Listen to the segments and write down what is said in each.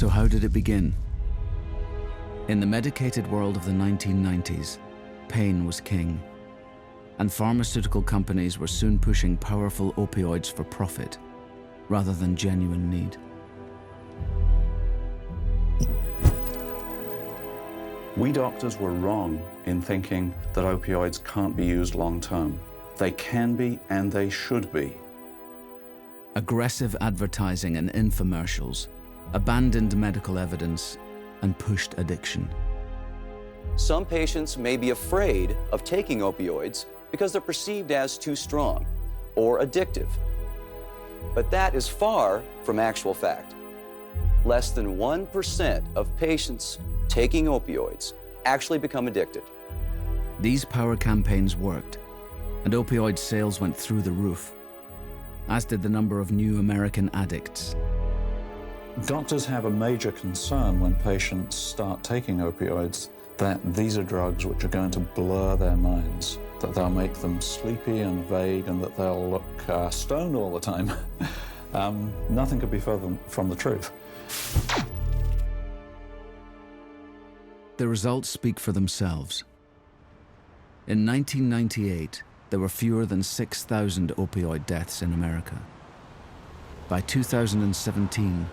So how did it begin? In the medicated world of the 1990s, pain was king, and pharmaceutical companies were soon pushing powerful opioids for profit rather than genuine need. We doctors were wrong in thinking that opioids can't be used long term. They can be and they should be. Aggressive advertising and infomercials abandoned medical evidence and pushed addiction. Some patients may be afraid of taking opioids because they're perceived as too strong or addictive. But that is far from actual fact. Less than 1% of patients taking opioids actually become addicted. These power campaigns worked, and opioid sales went through the roof, as did the number of new American addicts. Doctors have a major concern when patients start taking opioids that these are drugs which are going to blur their minds, that they'll make them sleepy and vague, and that they'll look stoned all the time. Nothing could be further from the truth. The results speak for themselves. In 1998, there were fewer than 6,000 opioid deaths in America. By 2017,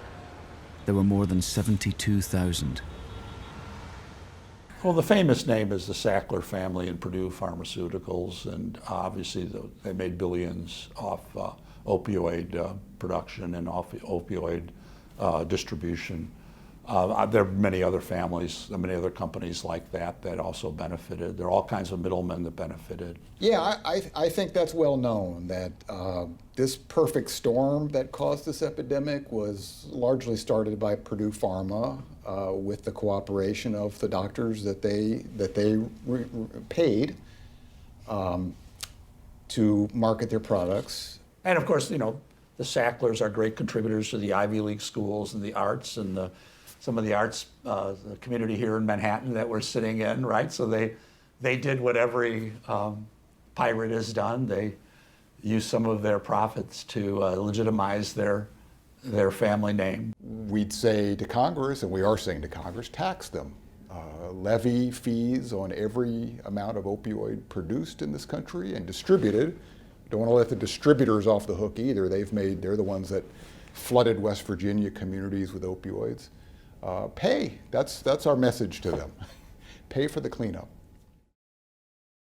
there were more than 72,000. Well, the famous name is the Sackler family and Purdue Pharmaceuticals, and obviously they made billions off opioid production and off opioid distribution. There are many other families, many other companies like that that also benefited. There are all kinds of middlemen that benefited. Yeah, I think that's well known that this perfect storm that caused this epidemic was largely started by Purdue Pharma with the cooperation of the doctors that they paid to market their products. And of course, you know, the Sacklers are great contributors to the Ivy League schools and the arts and some of the arts the community here in Manhattan that we're sitting in, right? So they did what every pirate has done. They used some of their profits to legitimize their family name. We'd say to Congress, and we are saying to Congress, tax them. Levy fees on every amount of opioid produced in this country and distributed. Don't want to let the distributors off the hook either. They're the ones that flooded West Virginia communities with opioids. Pay, that's our message to them. Pay for the cleanup.